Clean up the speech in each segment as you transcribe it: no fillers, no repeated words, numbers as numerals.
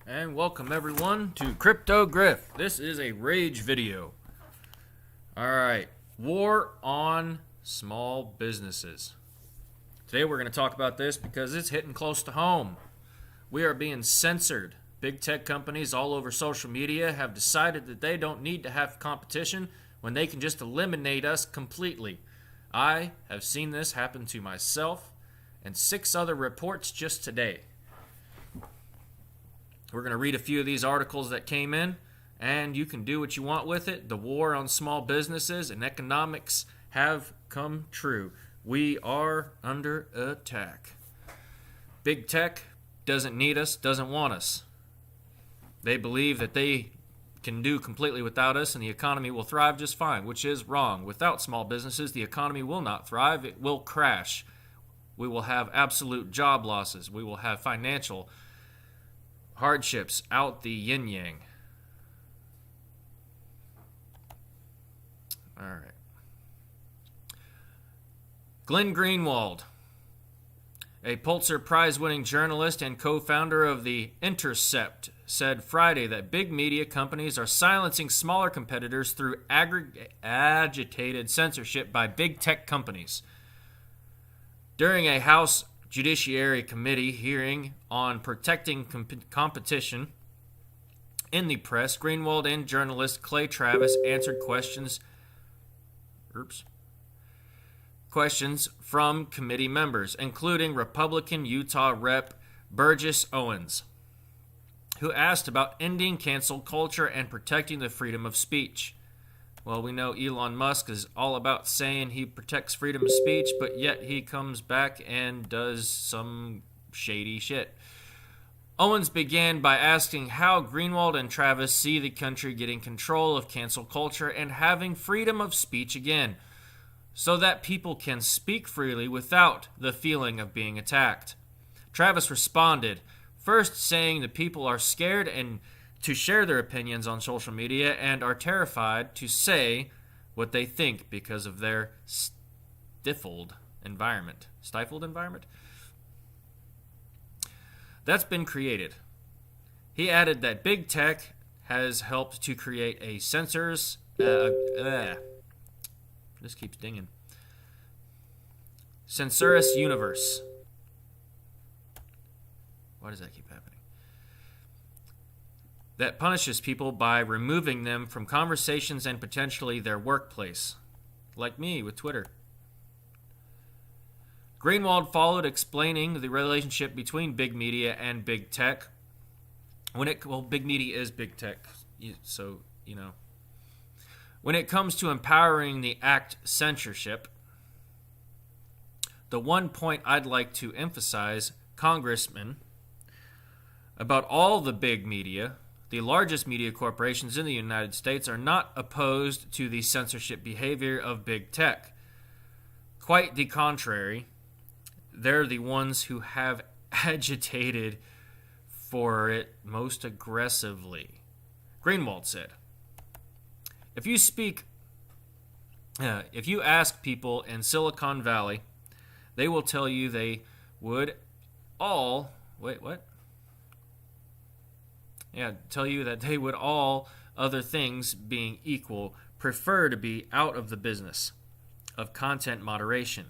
And welcome everyone to Crypto Griff. This is a rage video. Alright, war on small businesses. Today we're going to talk about this because it's hitting close to home. We are being censored. Big tech companies all over social media have decided that they don't need to have competition when they can just eliminate us completely. I have seen this happen to myself and 6 other reports just today. We're going to read a few of these articles that came in, and you can do what you want with it. The war on small businesses and economics have come true. We are under attack. Big tech doesn't need us, doesn't want us. They believe that they can do completely without us and the economy will thrive just fine, which is wrong. Without small businesses, the economy will not thrive. It will crash. We will have absolute job losses. We will have financial hardships out the yin-yang. All right. Glenn Greenwald, a Pulitzer Prize-winning journalist and co-founder of The Intercept, said Friday that big media companies are silencing smaller competitors through agitated censorship by big tech companies. During a House Judiciary Committee hearing on protecting competition in the press, Greenwald and journalist Clay Travis answered questions from committee members, including Republican Utah Rep. Burgess Owens, who asked about ending cancel culture and protecting the freedom of speech. Well, we know Elon Musk is all about saying he protects freedom of speech, but yet he comes back and does some shady shit. Owens began by asking how Greenwald and Travis see the country getting control of cancel culture and having freedom of speech again, so that people can speak freely without the feeling of being attacked. Travis responded, first saying the people are scared and to share their opinions on social media and are terrified to say what they think because of their stifled environment. Stifled environment? That's been created. He added that big tech has helped to create a this keeps dinging. Censorous universe. Why does that keep happening? That punishes people by removing them from conversations and potentially their workplace. Like me with Twitter. Greenwald followed explaining the relationship between big media and big tech. Big media is big tech, so, you know. When it comes to empowering the act censorship, the one point I'd like to emphasize, Congressman, about all the big media, the largest media corporations in the United States are not opposed to the censorship behavior of big tech. Quite the contrary, they're the ones who have agitated for it most aggressively. Greenwald said, if you ask people in Silicon Valley, they will tell you they would all, tell you that they would, all other things being equal, prefer to be out of the business of content moderation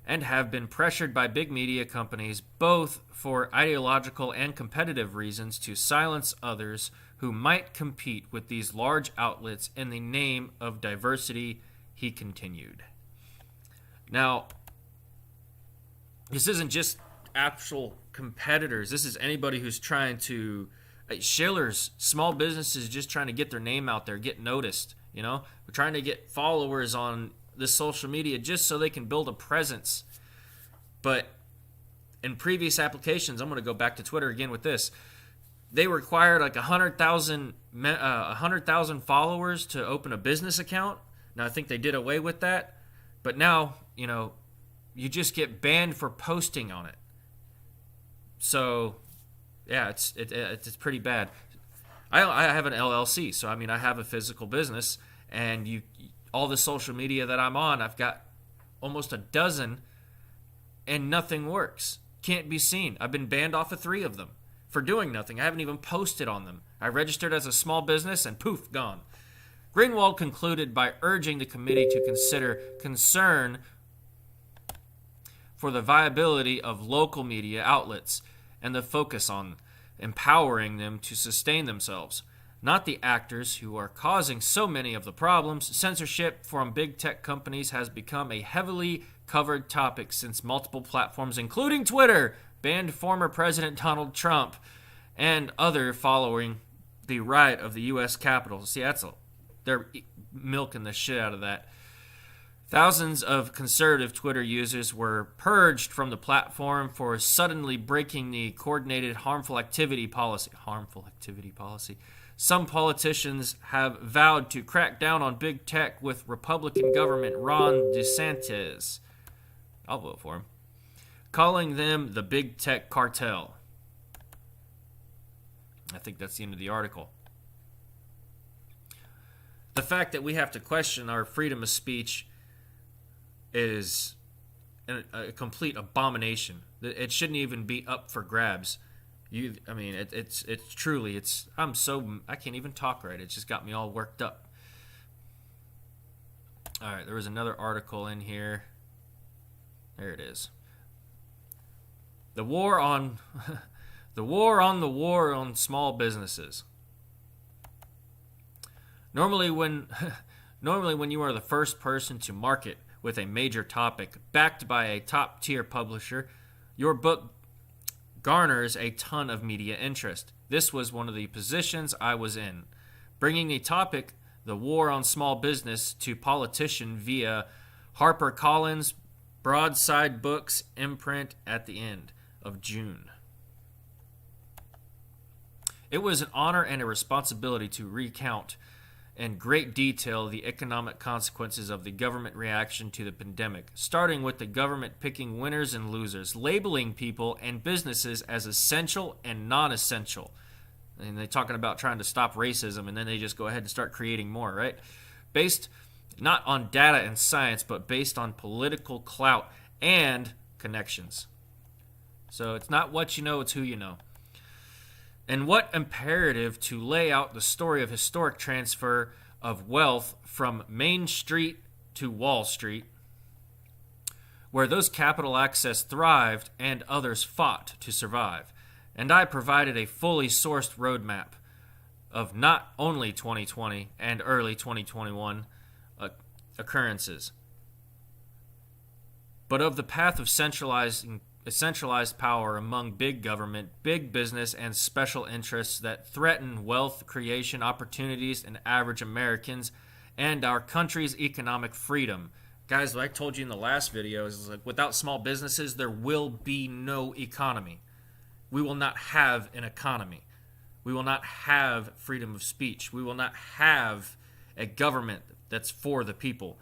and have been pressured by big media companies both for ideological and competitive reasons to silence others who might compete with these large outlets in the name of diversity, he continued. Now, this isn't just actual competitors. This is anybody who's trying to shillers, small businesses just trying to get their name out there, get noticed, you know? We're trying to get followers on this social media just so they can build a presence. But in previous applications, I'm going to go back to Twitter again with this. They required like 100,000 followers to open a business account. Now I think they did away with that, but now, you know, you just get banned for posting on it. So yeah, it's pretty bad. I have an LLC, so I mean I have a physical business, and all the social media that I'm on, I've got almost a dozen, and nothing works. Can't be seen. I've been banned off of 3 of them for doing nothing. I haven't even posted on them. I registered as a small business and poof, gone. Greenwald concluded by urging the committee to consider concern for the viability of local media outlets and the focus on empowering them to sustain themselves, not the actors who are causing so many of the problems. Censorship from big tech companies has become a heavily covered topic since multiple platforms, including Twitter, banned former President Donald Trump and other following the riot of the U.S. Capitol. See, they're milking the shit out of that. Thousands of conservative Twitter users were purged from the platform for suddenly breaking the coordinated harmful activity policy. Some politicians have vowed to crack down on big tech with Republican government Ron DeSantis. I'll vote for him. Calling them the big tech cartel. I think that's the end of the article. The fact that we have to question our freedom of speech is a complete abomination. It shouldn't even be up for grabs. It's truly, I can't even talk right. It just got me all worked up. All right, there was another article in here. There it is. The war on small businesses. Normally when you are the first person to market with a major topic backed by a top-tier publisher, your book garners a ton of media interest. This was one of the positions I was in, bringing a topic, the war on small business, to politician via HarperCollins Broadside Books imprint at the end of June. It was an honor and a responsibility to recount in great detail the economic consequences of the government reaction to the pandemic, starting with the government picking winners and losers, labeling people and businesses as essential and non-essential. And they're talking about trying to stop racism, and then they just go ahead and start creating more, right? Based not on data and science, but based on political clout and connections. So it's not what you know, it's who you know. And what imperative to lay out the story of historic transfer of wealth from Main Street to Wall Street, where those capital access thrived and others fought to survive. And I provided a fully sourced roadmap of not only 2020 and early 2021 occurrences, but of the path of centralized power among big government, big business, and special interests that threaten wealth creation opportunities in average Americans and our country's economic freedom. Guys, like I told you in the last video, is like without small businesses, there will be no economy. We will not have an economy. We will not have freedom of speech. We will not have a government that's for the people.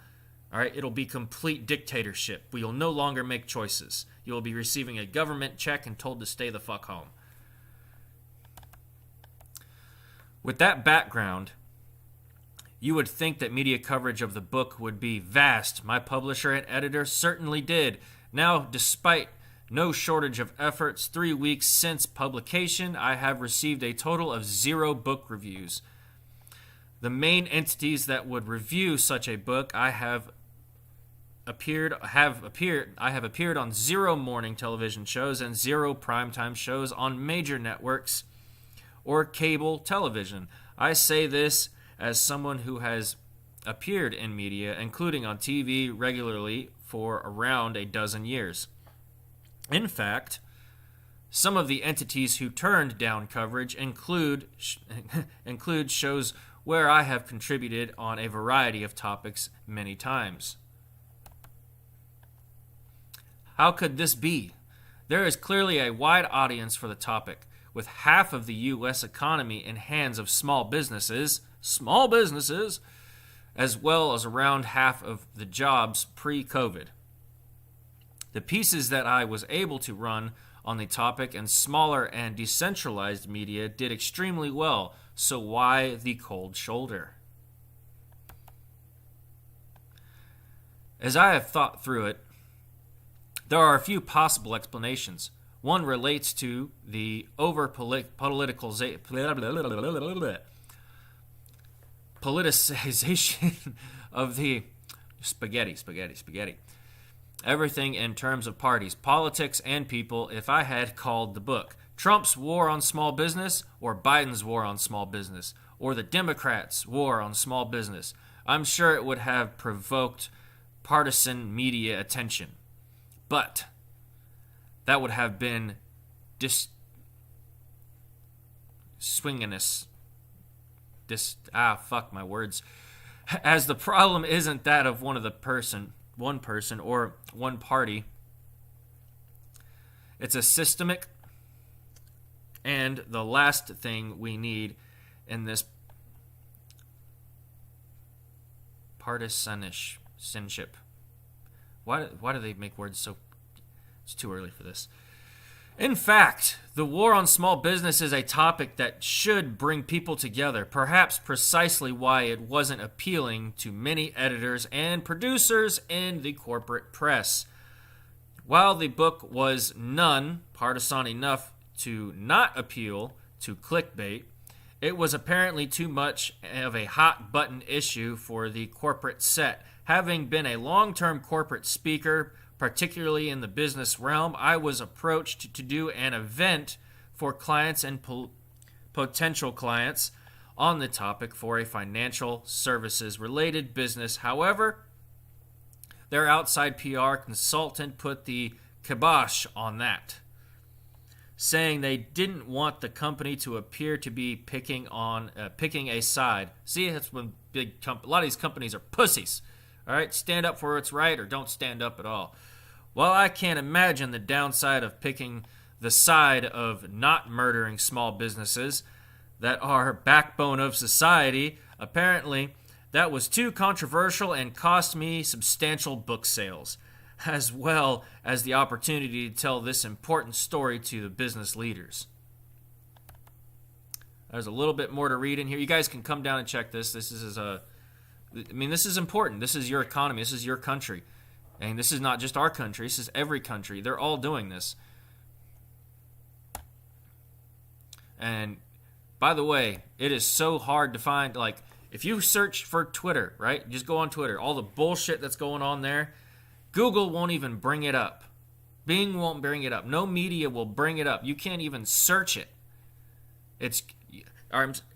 All right, it'll be complete dictatorship. We will no longer make choices. You will be receiving a government check and told to stay the fuck home. With that background, you would think that media coverage of the book would be vast. My publisher and editor certainly did. Now, despite no shortage of efforts, 3 weeks since publication, I have received a total of 0 book reviews. The main entities that would review such a book I have appeared on 0 morning television shows and 0 primetime shows on major networks or cable television. I say this as someone who has appeared in media, including on TV regularly, for around a dozen years. In fact, some of the entities who turned down coverage include shows where I have contributed on a variety of topics many times. How could this be? There is clearly a wide audience for the topic, with half of the U.S. economy in hands of small businesses, as well as around half of the jobs pre-COVID. The pieces that I was able to run on the topic and smaller and decentralized media did extremely well, so why the cold shoulder? As I have thought through it, there are a few possible explanations. One relates to the politicization of the spaghetti. Everything in terms of parties, politics, and people. If I had called the book Trump's War on Small Business or Biden's War on Small Business or the Democrats' War on Small Business, I'm sure it would have provoked partisan media attention. But that would have been swinginess. Fuck my words. As the problem isn't that of one person or one party. It's a systemic, and the last thing we need in this partisanship. Why do they make words so... It's too early for this. In fact, the war on small business is a topic that should bring people together, perhaps precisely why it wasn't appealing to many editors and producers in the corporate press. While the book was none partisan enough to not appeal to clickbait, it was apparently too much of a hot-button issue for the corporate set. Having been a long-term corporate speaker, particularly in the business realm, I was approached to do an event for clients and potential clients on the topic for a financial services-related business. However, their outside PR consultant put the kibosh on that, saying they didn't want the company to appear to be picking a side. See, that's when a lot of these companies are pussies. All right, stand up for what's right or don't stand up at all. Well, I can't imagine the downside of picking the side of not murdering small businesses that are backbone of society. Apparently, that was too controversial and cost me substantial book sales, as well as the opportunity to tell this important story to the business leaders. There's a little bit more to read in here. You guys can come down and check this. This is important. This is your economy. This is your country. And this is not just our country. This is every country. They're all doing this. And by the way, it is so hard to find, like, if you search for Twitter, right? Just go on Twitter. All the bullshit that's going on there, Google won't even bring it up. Bing won't bring it up. No media will bring it up. You can't even search it.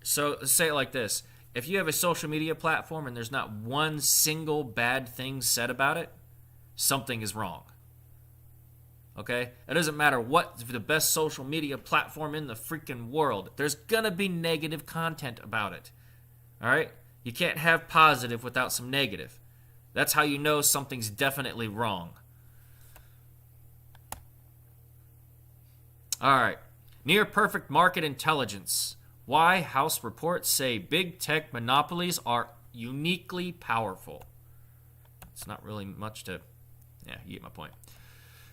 So say it like this. If you have a social media platform and there's not one single bad thing said about it, something is wrong. Okay? It doesn't matter what the best social media platform in the freaking world. There's going to be negative content about it. All right? You can't have positive without some negative. That's how you know something's definitely wrong. All right. Near perfect market intelligence. Why House reports say big tech monopolies are uniquely powerful. It's not really much to... Yeah, you get my point.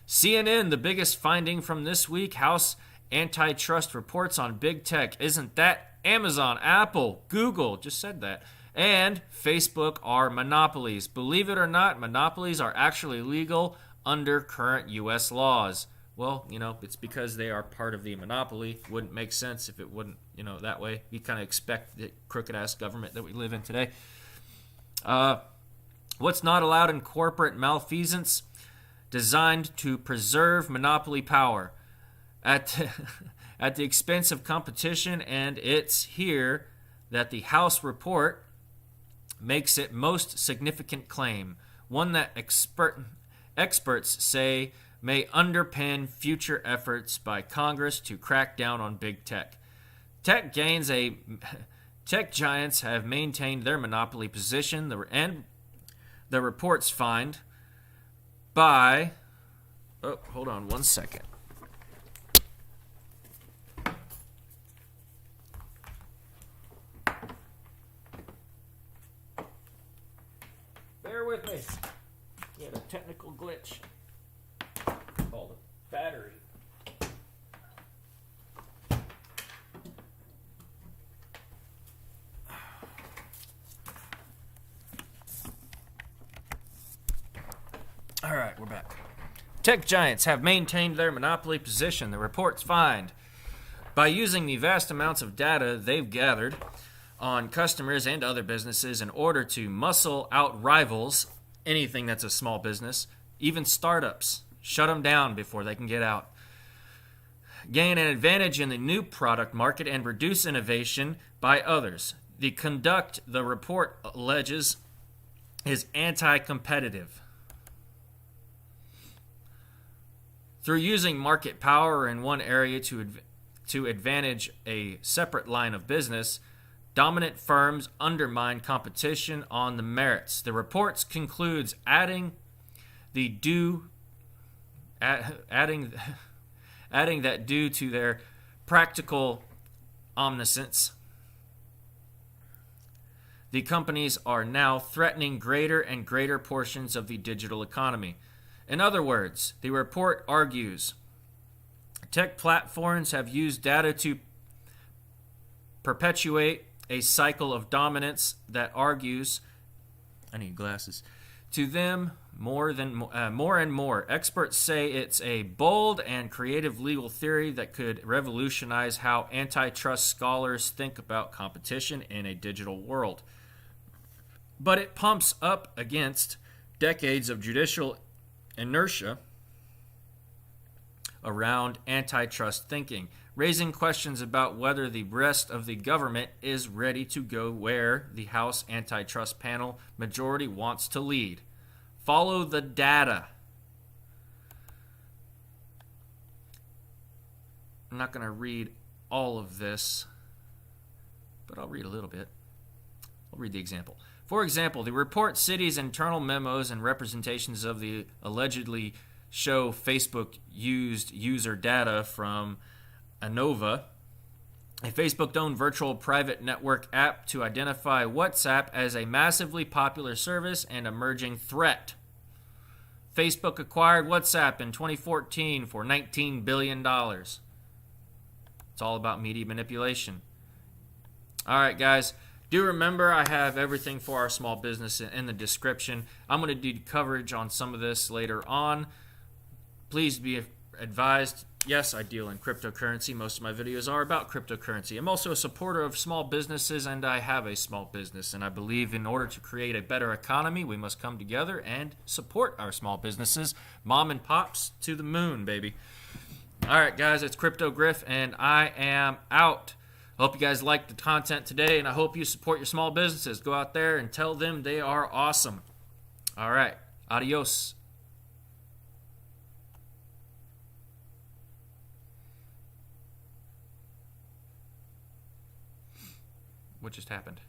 CNN, the biggest finding from this week, House antitrust reports on big tech. Isn't that Amazon, Apple, Google, just said that, and Facebook are monopolies. Believe it or not, monopolies are actually legal under current U.S. laws. Well, it's because they are part of the monopoly. Wouldn't make sense if it wouldn't, that way. You kind of expect the crooked-ass government that we live in today. What's not allowed in corporate malfeasance? Designed to preserve monopoly power at the expense of competition, and it's here that the House report makes its most significant claim, one that experts say may underpin future efforts by Congress to crack down on big tech. Tech giants have maintained their monopoly position, and the reports find by... Oh, hold on one second. Bear with me. We had a technical glitch called a battery. All right, we're back. Tech giants have maintained their monopoly position, the reports find, by using the vast amounts of data they've gathered on customers and other businesses in order to muscle out rivals, anything that's a small business, even startups, shut them down before they can get out, gain an advantage in the new product market, and reduce innovation by others. The conduct, the report alleges, is anti-competitive. Through using market power in one area to advantage a separate line of business, dominant firms undermine competition on the merits. The report concludes adding that due to their practical omniscience, the companies are now threatening greater and greater portions of the digital economy. In other words, the report argues tech platforms have used data to perpetuate a cycle of dominance that argues, I need glasses, to them more and more. Experts say it's a bold and creative legal theory that could revolutionize how antitrust scholars think about competition in a digital world. But it pumps up against decades of judicial inertia around antitrust thinking, raising questions about whether the rest of the government is ready to go where the House Antitrust Panel majority wants to lead. Follow the data. I'm not going to read all of this, but I'll read a little bit. I'll read the example. For example, the report cites internal memos and representations of the allegedly show Facebook used user data from Anova, a Facebook-owned virtual private network app, to identify WhatsApp as a massively popular service and emerging threat. Facebook acquired WhatsApp in 2014 for $19 billion. It's all about media manipulation. All right, guys. Do remember I have everything for our small business in the description. I'm going to do coverage on some of this later on. Please be advised, yes, I deal in cryptocurrency. Most of my videos are about cryptocurrency. I'm also a supporter of small businesses, and I have a small business. And I believe in order to create a better economy, we must come together and support our small businesses. Mom and pops to the moon, baby. All right, guys, it's Crypto Griff, and I am out. I hope you guys liked the content today, and I hope you support your small businesses. Go out there and tell them they are awesome. All right. Adios. What just happened?